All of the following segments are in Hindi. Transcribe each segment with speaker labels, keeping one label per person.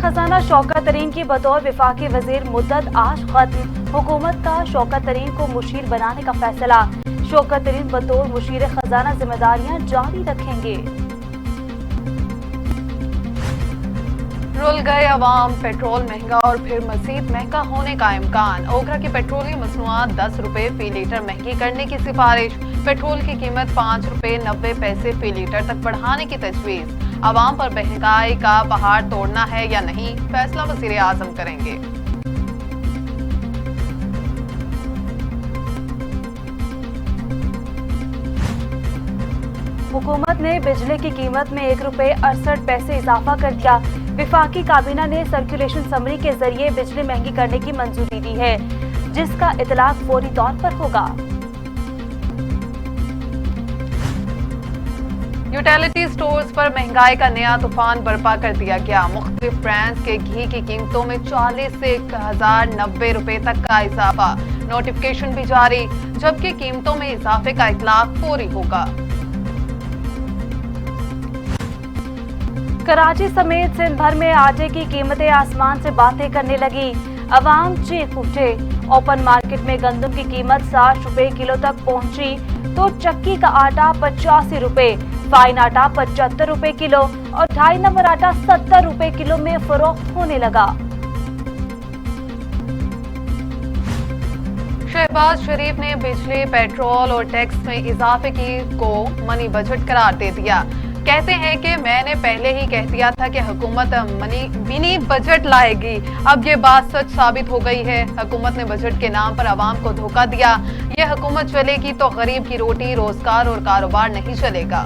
Speaker 1: खजाना शौकत तरीन की बतौर वफाकी वजीर मुद्दत आज खत्म। हुकूमत का शौकत तरीन को मुशीर बनाने का फैसला। शौकत तरीन बतौर मुशीर खजाना जिम्मेदारियां जारी रखेंगे।
Speaker 2: रुल गए अवाम, पेट्रोल महंगा और फिर मजीद महंगा होने का इम्कान। ओखरा की पेट्रोलियम मसनूआत 10 रुपए फी लीटर महंगी करने की सिफारिश। पेट्रोल की कीमत 5 रुपए 90 पैसे फी लीटर तक बढ़ाने की तजवीज। अवाम पर महंगाई का पहाड़ तोड़ना है या नहीं, फैसला वजीर आजम करेंगे।
Speaker 1: हुकूमत ने बिजली की कीमत में 1 रुपए 68 पैसे इजाफा कर दिया। विफाकी काबीना ने सर्कुलेशन समरी के जरिए बिजली महंगी करने की मंजूरी दी है, जिसका इतलाक फौरी तौर पर होगा।
Speaker 2: यूटिलिटी स्टोर्स पर महंगाई का नया तूफान बर्पा कर दिया गया। मुख्तलिफ ब्रांड्स के घी की कीमतों में 40 से 1090 रुपए तक का इजाफा। नोटिफिकेशन भी जारी, जबकि कीमतों में इजाफे का इतलाक फौरी होगा।
Speaker 1: कराची समेत सिंध भर में आटे की कीमतें आसमान से बातें करने लगी। अवाम चीख उठे। ओपन मार्केट में गंदम की कीमत 60 रुपए किलो तक पहुंची तो चक्की का आटा 85 रुपए, फाइन आटा 75 रुपए किलो और 2.5 नंबर आटा 70 रुपए किलो में फरोख्त होने लगा।
Speaker 2: शहबाज शरीफ ने बिजली, पेट्रोल और टैक्स में इजाफे को मनी बजट करार दे दिया। कहते हैं कि मैंने पहले ही कह दिया था कि हुकूमत मिनी बजट लाएगी। अब ये बात सच साबित हो गई है। हुकूमत ने बजट के नाम पर आवाम को धोखा दिया। ये हुकूमत चलेगी तो गरीब की रोटी, रोजगार और कारोबार नहीं चलेगा।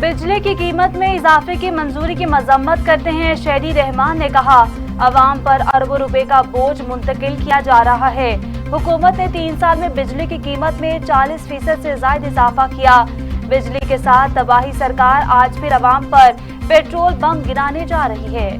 Speaker 1: बिजली की कीमत में इजाफे की मंजूरी की मजम्मत करते हैं शहरी रहमान ने कहा, अवाम पर अरबों रुपए का बोझ मुंतकिल किया जा रहा है। हुकूमत ने 3 साल में बिजली की कीमत में 40% से ज्यादा इजाफा किया। बिजली के साथ तबाही सरकार आज फिर अवाम पर पेट्रोल बम गिराने जा रही है।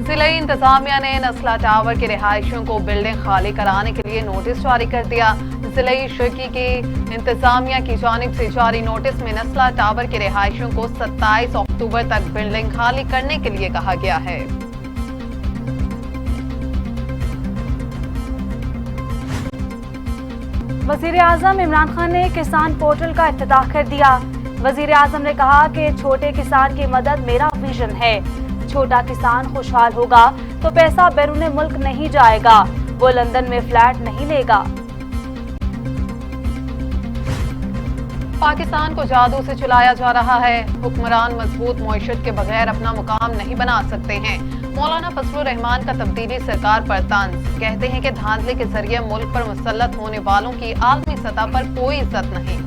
Speaker 2: जिला इंतजामिया ने नस्ला टावर के रिहायशियों को बिल्डिंग खाली कराने के लिए नोटिस जारी कर दिया। जिला शकी की इंतजामिया की जानिब से जारी नोटिस में नस्ला टावर के रिहायशियों को 27 अक्टूबर तक बिल्डिंग खाली करने के लिए कहा गया है।
Speaker 1: वजीर आजम इमरान खान ने किसान पोर्टल का इफ्तिताह कर दिया। वजीर आजम ने कहा कि छोटे किसान की मदद मेरा विजन है। छोटा किसान खुशहाल होगा तो पैसा बैरून मुल्क नहीं जाएगा, वो लंदन में फ्लैट नहीं लेगा।
Speaker 2: पाकिस्तान को जादू से चलाया जा रहा है। हुक्मरान मजबूत मईशत के बगैर अपना मुकाम नहीं बना सकते हैं। मौलाना फजलुर रहमान का तब्दीली सरकार पर तंज। कहते हैं कि धांधले के जरिए मुल्क पर मुसल्लत होने वालों की आलमी सतह पर कोई इज्जत नहीं।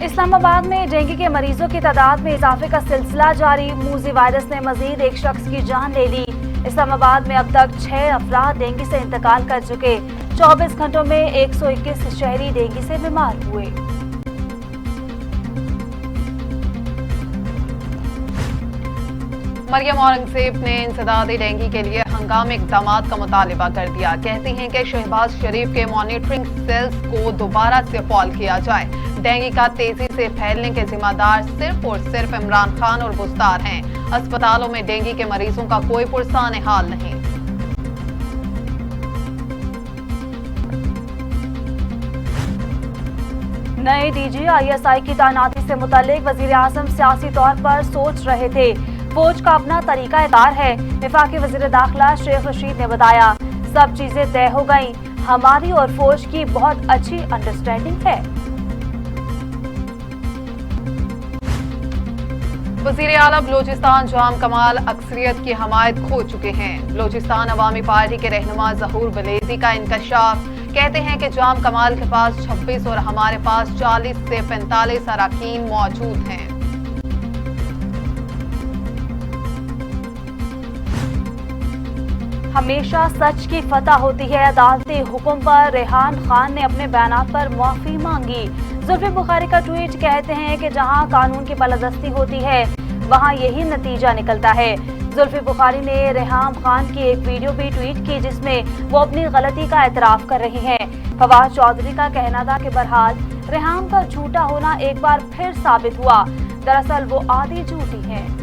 Speaker 1: इस्लामाबाद में डेंगू के मरीजों की तादाद में इजाफे का सिलसिला जारी। मूजी वायरस ने मजीद एक शख्स की जान ले ली। इस्लामाबाद में अब तक 6 अफराद डेंगू से इंतकाल कर चुके। 24 घंटों में 121 शहरी डेंगू से बीमार हुए।
Speaker 2: मरियम औरंगजेब ने इंसदादी डेंगू के लिए हंगामी इकदाम का मुतालबा कर दिया। कहती हैं कि शहबाज शरीफ के मॉनिटरिंग सेल्स को दोबारा से फॉल किया जाए। डेंगू का तेजी से फैलने के जिम्मेदार सिर्फ और सिर्फ इमरान खान और बुस्तार हैं। अस्पतालों में डेंगू के मरीजों का कोई पुरसान हाल नहीं।
Speaker 1: नए डीजी ISI की तैनाती से मुतालिक वजीर आजम सियासी तौर पर सोच रहे थे। फौज का अपना तरीका कार है। वफाकी वजीर दाखिला शेख रशीद ने बताया, सब चीजें तय हो गई। हमारी और फौज की बहुत अच्छी अंडरस्टैंडिंग है।
Speaker 2: वजीर आला बलोचिस्तान जाम कमाल अक्सरियत की हमायत खो चुके हैं। बलोचिस्तान अवामी पार्टी के रहनुमा जहूर बलेजी का इंकशाफ। कहते हैं कि जाम कमाल के पास 26 और हमारे पास 40 से 45 अरकान मौजूद हैं।
Speaker 1: हमेशा सच की फतह होती है। अदालती हुक्म पर रेहान खान ने अपने बयान पर माफी मांगी। जुल्फी बुखारी का ट्वीट कहते हैं कि जहां कानून की बालादस्ती होती है वहां यही नतीजा निकलता है। जुल्फी बुखारी ने रेहाम खान की एक वीडियो भी ट्वीट की जिसमें वो अपनी गलती का एतराफ कर रही हैं। फवाद चौधरी का कहना था कि बहरहाल रेहाम का झूठा होना एक बार फिर साबित हुआ। दरअसल वो आधी झूठी हैं।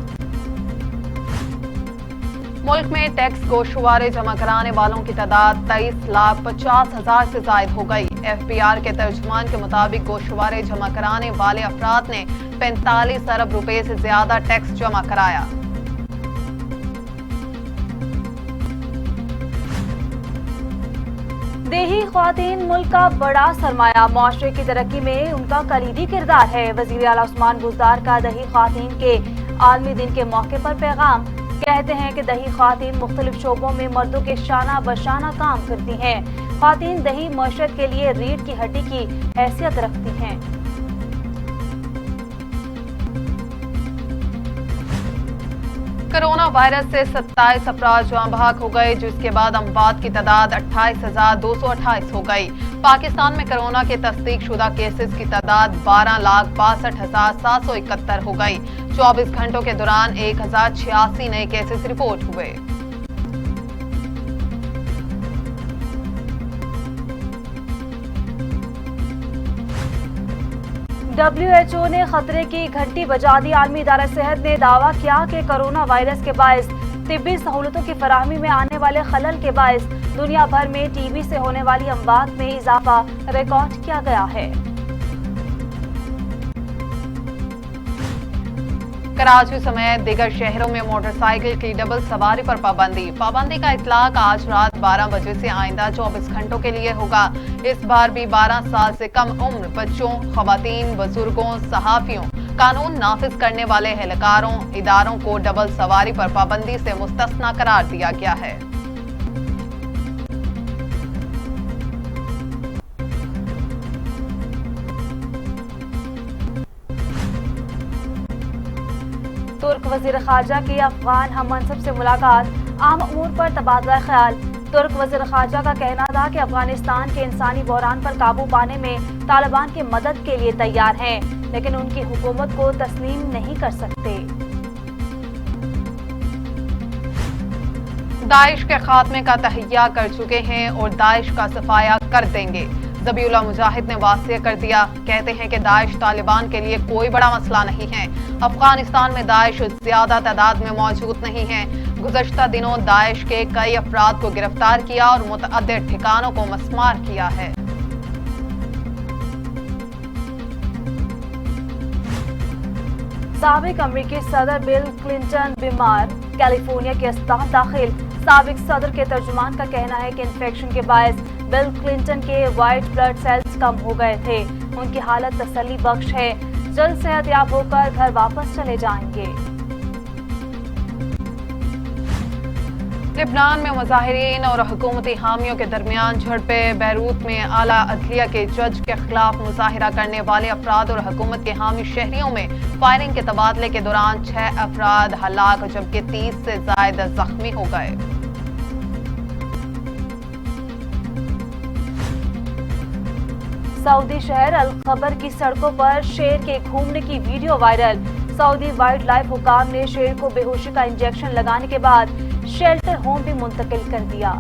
Speaker 2: मुल्क में टैक्स गोशवारे जमा कराने वालों की तादाद 23,50,000 से जायद हो गई। FBR के तर्जुमान के मुताबिक गोशवारे जमा कराने वाले अफराद ने 45 अरब रुपए से ज्यादा टैक्स जमा कराया।
Speaker 1: देही ख्वातीन मुल्क का बड़ा सरमाया, मुआशरे की तरक्की में उनका कलीदी किरदार है। वजीर आला उस्मान बुज़दार का दही ख्वातीन के आलमी दिन के मौके पर पैगाम। कहते हैं कि दही ख्वातीन मुख्तलिफ शोबों में मर्दों के शाना बशाना काम करती हैं। ख्वातीन दही मशरत के लिए रीढ़ की हड्डी की हैसियत रखती हैं।
Speaker 2: कोरोना वायरस से 27 अफराद जान बहक हो गए, जिसके बाद अमवात की तादाद 28,228 हो गई। पाकिस्तान में कोरोना के तस्दीक शुदा केसेस की तादाद 12,62,771 हो गई। 24 घंटों के दौरान 1,086 नए केसेस रिपोर्ट हुए।
Speaker 1: WHO ने खतरे की घंटी बजा दी। आलमी इदारा सेहत ने दावा किया कि कोरोना वायरस के बायस तिब्बी सहूलतों की फराहमी में आने वाले खलल के बायस दुनिया भर में टीबी से होने वाली अमवात में इजाफा रिकॉर्ड किया गया है।
Speaker 2: कराची समेत दीगर शहरों में मोटरसाइकिल की डबल सवारी पर पाबंदी का इतलाक आज रात 12 बजे से आइंदा 24 घंटों के लिए होगा। इस बार भी 12 साल से कम उम्र बच्चों, खवातीन, बुजुर्गों, सहाफियों, कानून नाफिज करने वाले एहलकारों, इदारों को डबल सवारी पर पाबंदी से मुस्तस्ना करार दिया गया है।
Speaker 1: तुर्क वजीर खारजा की अफगान हम मनसब से मुलाकात, आम अमूर पर तबादला ख्याल। तुर्क वजीर खारजा का कहना था कि अफगानिस्तान के इंसानी बहरान पर काबू पाने में तालिबान की मदद के लिए तैयार हैं, लेकिन उनकी हुकूमत को तस्लीम नहीं कर सकते।
Speaker 2: दाइश के खात्मे का तहैया कर चुके हैं और दाइश का सफाया कर देंगे। ज़बीउल्लाह मुजाहिद ने वासिया कर दिया। कहते हैं कि दाइश तालिबान के लिए कोई बड़ा मसला नहीं है। अफगानिस्तान में दाइश ज्यादा तादाद में मौजूद नहीं है। गुज़श्ता दिनों दाइश के कई अफराद को गिरफ्तार किया और मुतअद्दिद ठिकानों को मस्मार किया है।
Speaker 1: साबिक अमेरिकी सदर बिल क्लिंटन बीमार, कैलिफोर्निया के अस्पताल दाखिल। साबिक सदर के तर्जुमान का कहना है कि इन्फेक्शन के बायस बिल क्लिंटन के वाइट ब्लड सेल्स कम हो गए थे। उनकी हालत तसल्ली बख्श है, जल्द सेहतयाब होकर घर वापस चले जाएंगे।
Speaker 2: लेबनान में मुजाहिरीन और हुकूमती हामियों के दरमियान झड़पें। बैरूत में आला अदलिया के जज के खिलाफ मुजाहिरा करने वाले अफराद और हुकूमत के हामी शहरियों में फायरिंग के तबादले के दौरान 6 अफराद हलाक जबकि 30 से ज्यादा जख्मी हो गए।
Speaker 1: सऊदी शहर अल खबर की सड़कों पर शेर के घूमने की video viral. Saudi wildlife हुकाम ने शेर को बेहोशी का इंजेक्शन लगाने के बाद शेल्टर होम भी मुंतकिल कर दिया।